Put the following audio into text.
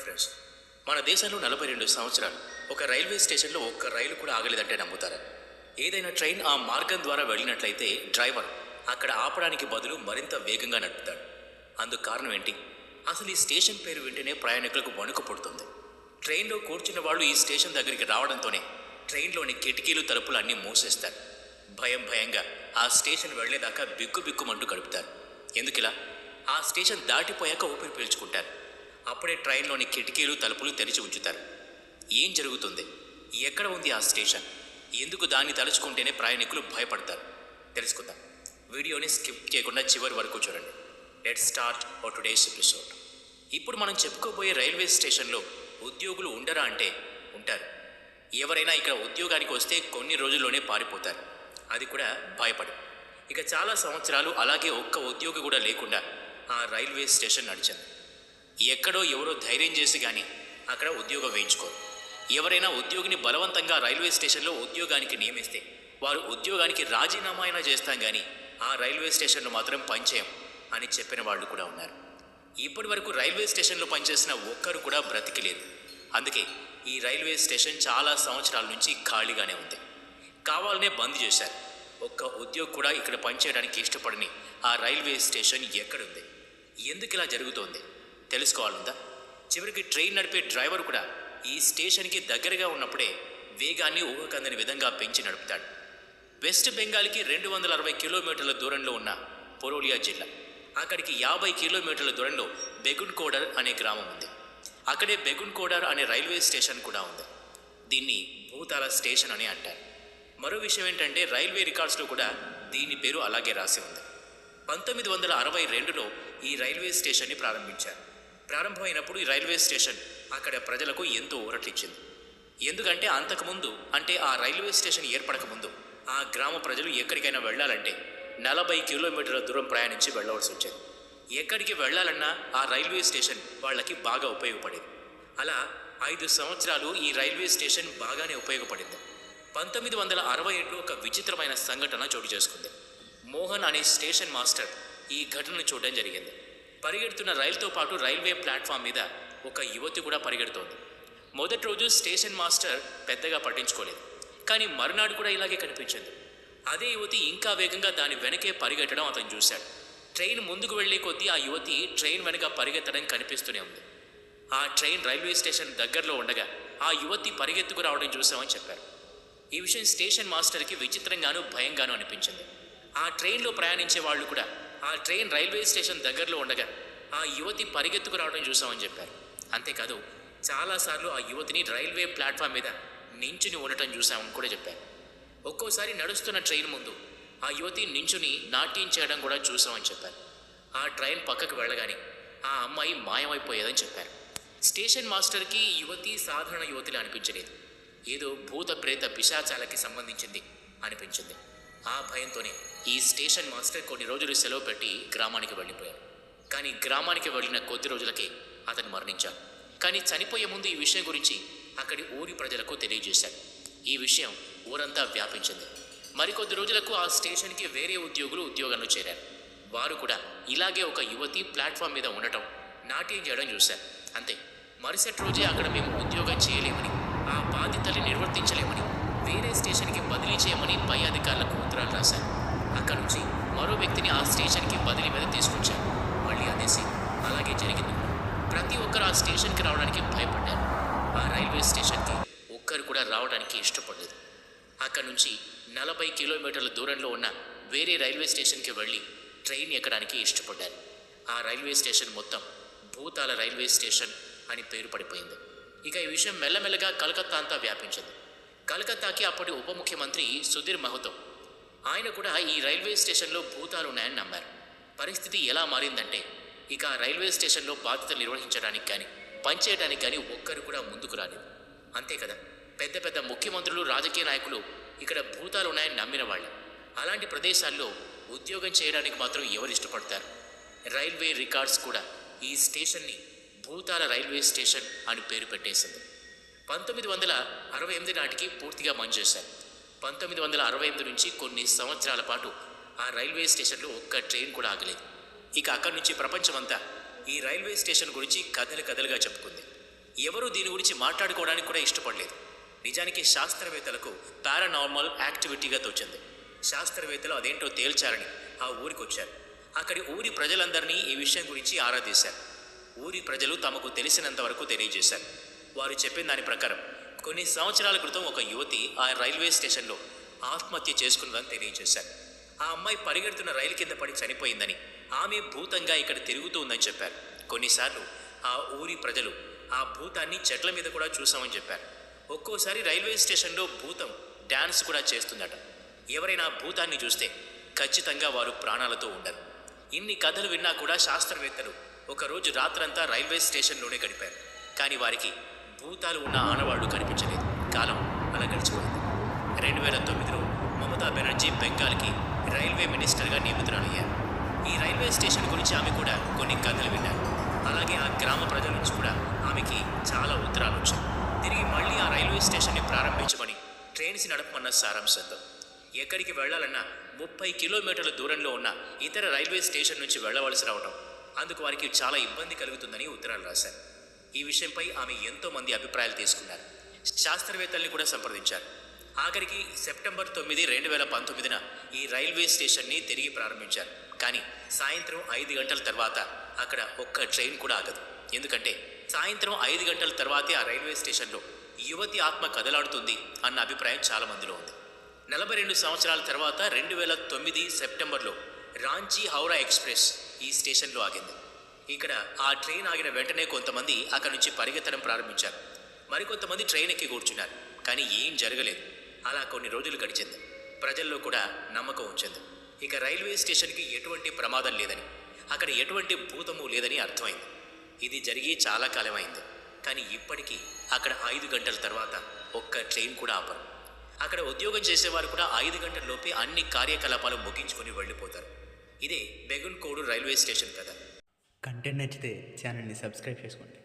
Friends, మన దేశంలో 42 సంవత్సరాలు ఒక రైల్వే స్టేషన్లో ఒక్క రైలు కూడా ఆగలేదంటే నమ్ముతారా? ఏదైనా ట్రైన్ ఆ మార్గం ద్వారా వెళ్ళినట్లయితే డ్రైవర్ అక్కడ ఆపడానికి బదులు మరింత వేగంగా నడుపుతాడు. అందుకు కారణం ఏంటి? అసలు ఈ స్టేషన్ పేరు వింటేనే ప్రయాణికులకు వణుకు పుడుతుంది. ట్రైన్లో కూర్చున్న వాళ్ళు ఈ స్టేషన్ దగ్గరికి రావడంతోనే ట్రైన్లోని కిటికీలు తలుపులు అన్నీ మూసేస్తారు. భయంగా ఆ స్టేషన్ వెళ్లేదాకా బిక్కుమంటూ గడుపుతారు. ఎందుకిలా? ఆ స్టేషన్ దాటిపోయాక ఊపిరి పీల్చుకుంటారు. అప్పుడే ట్రైన్లోని కిటికీలు తలుపులు తెరిచి ఉంచుతారు. ఏం జరుగుతుంది? ఎక్కడ ఉంది ఆ స్టేషన్? ఎందుకు దాన్ని తలుచుకుంటేనే ప్రయాణికులు భయపడతారు? తెలుసుకుందాం. వీడియోని స్కిప్ చేయకుండా చివరి వరకు చూడండి. Let's start our today's episode. ఇప్పుడు మనం చెప్పుకోబోయే రైల్వే స్టేషన్లో ఉద్యోగులు ఉండరా అంటే ఉంటారు. ఎవరైనా ఇక్కడ ఉద్యోగానికి వస్తే కొన్ని రోజుల్లోనే పారిపోతారు, అది కూడా భయపడి. ఇక చాలా సంవత్సరాలు అలాగే ఒక్క ఉద్యోగి కూడా లేకుండా ఆ రైల్వే స్టేషన్ నడిచింది. ఎక్కడో ఎవరో ధైర్యం చేసి కానీ అక్కడ ఉద్యోగం వేయించుకోరు. ఎవరైనా ఉద్యోగిని బలవంతంగా రైల్వే స్టేషన్లో ఉద్యోగానికి నియమిస్తే వారు ఉద్యోగానికి రాజీనామా అయినా చేస్తాం కానీ ఆ రైల్వే స్టేషన్లో మాత్రం పనిచేయం అని చెప్పిన వాళ్ళు కూడా ఉన్నారు. ఇప్పటి వరకు రైల్వే స్టేషన్లో పనిచేసిన ఒక్కరు కూడా బ్రతికిలేదు. అందుకే ఈ రైల్వే స్టేషన్ చాలా సంవత్సరాల నుంచి ఖాళీగానే ఉంది. కావాలనే బంద్ చేశారు. ఒక్క ఉద్యోగి కూడా ఇక్కడ పనిచేయడానికి ఇష్టపడని ఆ రైల్వే స్టేషన్ ఎక్కడుంది? ఎందుకు ఇలా జరుగుతోంది తెలుసుకోవాలందా? చివరికి ట్రైన్ నడిపే డ్రైవర్ కూడా ఈ స్టేషన్కి దగ్గరగా ఉన్నప్పుడే వేగాన్ని ఊహకందని విధంగా పెంచి నడుపుతాడు. వెస్ట్ బెంగాల్కి 260 కిలోమీటర్ల దూరంలో ఉన్న పురూలియా జిల్లా, అక్కడికి 50 కిలోమీటర్ల దూరంలో బెగున్కోడర్ అనే గ్రామం ఉంది. అక్కడే బెగున్కోడర్ అనే రైల్వే స్టేషన్ కూడా ఉంది. దీన్ని భూతాల స్టేషన్ అని అంటారు. మరో విషయం ఏంటంటే రైల్వే రికార్డ్స్లో కూడా దీని పేరు అలాగే రాసి ఉంది. 1962లో ఈ రైల్వే స్టేషన్ని ప్రారంభించారు. ప్రారంభమైనప్పుడు ఈ రైల్వే స్టేషన్ అక్కడ ప్రజలకు ఎంతో ఊరటిచ్చింది. ఎందుకంటే అంతకుముందు, అంటే ఆ రైల్వే స్టేషన్ ఏర్పడకముందు ఆ గ్రామ ప్రజలు ఎక్కడికైనా వెళ్ళాలంటే 40 కిలోమీటర్ల దూరం ప్రయాణించి వెళ్ళవలసి వచ్చేది. ఎక్కడికి వెళ్ళాలన్నా ఆ రైల్వే స్టేషన్ వాళ్ళకి బాగా ఉపయోగపడేది. అలా 5 సంవత్సరాలు ఈ రైల్వే స్టేషన్ బాగానే ఉపయోగపడింది. 1967లో ఒక విచిత్రమైన సంఘటన చోటు చేసుకుంది. మోహన్ అనే స్టేషన్ మాస్టర్ ఈ ఘటనను చూడడం జరిగింది. పరిగెడుతున్న రైలుతో పాటు రైల్వే ప్లాట్ఫామ్ మీద ఒక యువతి కూడా పరిగెడుతోంది. మొదటి రోజు స్టేషన్ మాస్టర్ పెద్దగా పట్టించుకోలేదు, కానీ మరునాడు కూడా ఇలాగే కనిపించింది. అదే యువతి ఇంకా వేగంగా దాని వెనకే పరిగెట్టడం అతను చూశాడు. ట్రైన్ ముందుకు వెళ్లే కొద్దీ ఆ యువతి ట్రైన్ వెనక పరిగెత్తడం కనిపిస్తూనే ఉంది. ఆ ట్రైన్ రైల్వే స్టేషన్ దగ్గరలో ఉండగా ఆ యువతి పరిగెత్తుకు రావడం చూసామని చెప్పారు. ఈ విషయం స్టేషన్ మాస్టర్కి విచిత్రంగానూ భయంగానూ అనిపించింది. ఆ ట్రైన్లో ప్రయాణించే వాళ్ళు కూడా ఆ ట్రైన్ రైల్వే స్టేషన్ దగ్గరలో ఉండగా ఆ యువతి పరిగెత్తుకు రావడం చూసామని చెప్పారు. అంతేకాదు, చాలాసార్లు ఆ యువతిని రైల్వే ప్లాట్ఫామ్ మీద నించుని ఉండటం చూసామని కూడా చెప్పారు. ఒక్కోసారి నడుస్తున్న ట్రైన్ ముందు ఆ యువతి నించుని నాట్యం చేయడం కూడా చూసామని చెప్పారు. ఆ ట్రైన్ పక్కకు వెళ్ళగానే ఆ అమ్మాయి మాయమైపోయేదని చెప్పారు. స్టేషన్ మాస్టర్కి ఈ యువతి సాధారణ యువతిలా అనిపించలేదు. ఏదో భూత ప్రేత పిశాచాలకి సంబంధించింది అనిపించింది. ఆ భయంతోనే ఈ స్టేషన్ మాస్టర్ కొన్ని రోజులు సెలవు పెట్టి గ్రామానికి వెళ్ళిపోయాడు. కానీ గ్రామానికి వెళ్ళిన కొద్ది రోజులకే అతను మరణించాడు. కానీ చనిపోయే ముందు ఈ విషయం గురించి అక్కడి ఊరి ప్రజలకు తెలియజేశాడు. ఈ విషయం ఊరంతా వ్యాపించింది. మరికొద్ది రోజులకు ఆ స్టేషన్కి వేరే ఉద్యోగులు ఉద్యోగంలో చేరారు. వారు కూడా ఇలాగే ఒక యువతి ప్లాట్ఫామ్ మీద ఉండటం, నాట్యం చేయడం చూశారు. అంతే, మరుసటి రోజే అక్కడ మేము ఉద్యోగం చేయలేమని, ఆ బాధ్యతల్ని నిర్వర్తించలేమని, వేరే స్టేషన్కి బదిలీ చేయమని పై అధికారులకు ఉత్తరాలు రాశారు. అక్కడ నుంచి మరో వ్యక్తిని ఆ స్టేషన్కి బదిలీ మీద తీసుకొచ్చారు. మళ్ళీ అదే సీన్ అలాగే జరిగింది. ప్రతి ఒక్కరు ఆ స్టేషన్కి రావడానికి భయపడ్డారు. ఆ రైల్వే స్టేషన్కి ఒక్కరు కూడా రావడానికి ఇష్టపడలేదు. అక్కడ నుంచి 40 కిలోమీటర్ల దూరంలో ఉన్న వేరే రైల్వే స్టేషన్కి వెళ్ళి ట్రైన్ ఎక్కడానికి ఇష్టపడ్డారు. ఆ రైల్వే స్టేషన్ మొత్తం భూతాల రైల్వే స్టేషన్ అని పేరు పడిపోయింది. ఇక ఈ విషయం మెల్లమెల్లగా కలకత్తా అంతా వ్యాపించింది. కలకత్తాకి అప్పటి ఉప ముఖ్యమంత్రి సుధీర్ మహతో, ఆయన కూడా ఈ రైల్వే స్టేషన్లో భూతాలు ఉన్నాయని నమ్మారు. పరిస్థితి ఎలా మారిందంటే ఇక ఆ రైల్వే స్టేషన్లో బాధ్యతలు నిర్వహించడానికి కానీ పనిచేయడానికి కానీ ఒక్కరు కూడా ముందుకు రాలేదు. అంతే కదా, పెద్ద పెద్ద ముఖ్యమంత్రులు, రాజకీయ నాయకులు ఇక్కడ భూతాలు ఉన్నాయని నమ్మిన వాళ్ళు. అలాంటి ప్రదేశాల్లో ఉద్యోగం చేయడానికి మాత్రం ఎవరు ఇష్టపడతారు? రైల్వే రికార్డ్స్ కూడా ఈ స్టేషన్ని భూతాల రైల్వే స్టేషన్ అని పేరు పెట్టేసింది. 1968 నాటికి పూర్తిగా బంద్ చేశారు. 1968 నుంచి కొన్ని సంవత్సరాల పాటు ఆ రైల్వే స్టేషన్లో ఒక్క ట్రైన్ కూడా ఆగలేదు. ఇక అక్కడి నుంచి ప్రపంచమంతా ఈ రైల్వే స్టేషన్ గురించి కథలుగా చెప్పుకుంది. ఎవరూ దీని గురించి మాట్లాడుకోవడానికి కూడా ఇష్టపడలేదు. నిజానికి శాస్త్రవేత్తలకు పారానార్మల్ యాక్టివిటీగా తోచింది. శాస్త్రవేత్తలు అదేంటో తేల్చారని ఆ ఊరికి వచ్చారు. అక్కడి ఊరి ప్రజలందరినీ ఈ విషయం గురించి ఆరా తీశారు. ఊరి ప్రజలు తమకు తెలిసినంత వరకు తెలియజేశారు. వారు చెప్పిన దాని ప్రకారం కొన్ని సంవత్సరాల క్రితం ఒక యువతి ఆ రైల్వే స్టేషన్లో ఆత్మహత్య చేసుకున్నదని తెలియజేశారు. ఆ అమ్మాయి పరిగెడుతున్న రైలు కింద పడి చనిపోయిందని, ఆమె భూతంగా ఇక్కడ తిరుగుతూ ఉందని చెప్పారు. కొన్నిసార్లు ఆ ఊరి ప్రజలు ఆ భూతాన్ని చెట్ల మీద కూడా చూసామని చెప్పారు. ఒక్కోసారి రైల్వే స్టేషన్లో భూతం డ్యాన్స్ కూడా చేస్తుందట. ఎవరైనా భూతాన్ని చూస్తే ఖచ్చితంగా వారు ప్రాణాలతో ఉండరు. ఇన్ని కథలు విన్నా కూడా శాస్త్రవేత్తలు ఒకరోజు రాత్రంతా రైల్వే స్టేషన్లోనే గడిపారు. కానీ వారికి భూతాలు ఉన్న ఆనవాళ్లు కనిపించలేదు. కాలం అలా గడిచిపోయింది. 2009లో మమతా బెనర్జీ బెంగాల్కి రైల్వే మినిస్టర్గా నియమితురాలయ్యారు. ఈ రైల్వే స్టేషన్ గురించి ఆమె కూడా కొన్ని కథలు విన్నారు. అలాగే ఆ గ్రామ ప్రజల నుంచి కూడా ఆమెకి చాలా ఉత్తరాలు వచ్చాయి. తిరిగి మళ్ళీ ఆ రైల్వే స్టేషన్ని ప్రారంభించమని ట్రైన్స్ నడపమన్న సారాంశంతో ఎక్కడికి వెళ్లాలన్నా 30 కిలోమీటర్ల దూరంలో ఉన్న ఇతర రైల్వే స్టేషన్ నుంచి వెళ్లవలసి రావడం, అందుకు వారికి చాలా ఇబ్బంది కలుగుతుందని ఉత్తరాలు రాశారు. ఈ విషయంపై ఆమె ఎంతో మంది అభిప్రాయాలు తీసుకున్నారు. శాస్త్రవేత్తల్ని కూడా సంప్రదించారు. ఆఖరికి సెప్టెంబర్ 9, 2019న ఈ రైల్వే స్టేషన్ని తిరిగి ప్రారంభించారు. కానీ సాయంత్రం 5 గంటల తర్వాత అక్కడ ఒక్క ట్రైన్ కూడా ఆగదు. ఎందుకంటే సాయంత్రం 5 గంటల తర్వాతే ఆ రైల్వే స్టేషన్లో యువతి ఆత్మ కదలాడుతుంది అన్న అభిప్రాయం చాలా మందిలో ఉంది. 42 సంవత్సరాల తర్వాత 2009 సెప్టెంబర్లో రాంచీ హౌరా ఎక్స్ప్రెస్ ఈ స్టేషన్లో ఆగింది. ఇక్కడ ఆ ట్రైన్ ఆగిన వెంటనే కొంతమంది అక్కడి నుంచి పరిగెత్తడం ప్రారంభించారు. మరికొంతమంది ట్రైన్ ఎక్కి కూర్చున్నారు. కానీ ఏం జరగలేదు. అలా కొన్ని రోజులు గడిచింది. ప్రజల్లో కూడా నమ్మకం వచ్చింది. ఇక రైల్వే స్టేషన్కి ఎటువంటి ప్రమాదం లేదని, అక్కడ ఎటువంటి భూతము లేదని అర్థమైంది. ఇది జరిగి చాలా కాలమైంది. కానీ ఇప్పటికీ అక్కడ 5 గంటల తర్వాత ఒక్క ట్రైన్ కూడా ఆపరు. అక్కడ ఉద్యోగం చేసేవారు కూడా 5 గంటల లోపే అన్ని కార్యకలాపాలు ముగించుకొని వెళ్ళిపోతారు. ఇదే బెగున్కోడు రైల్వే స్టేషన్ కదా. కంటెంట్ నచ్చితే ఛానల్ని సబ్స్క్రైబ్ చేసుకోండి.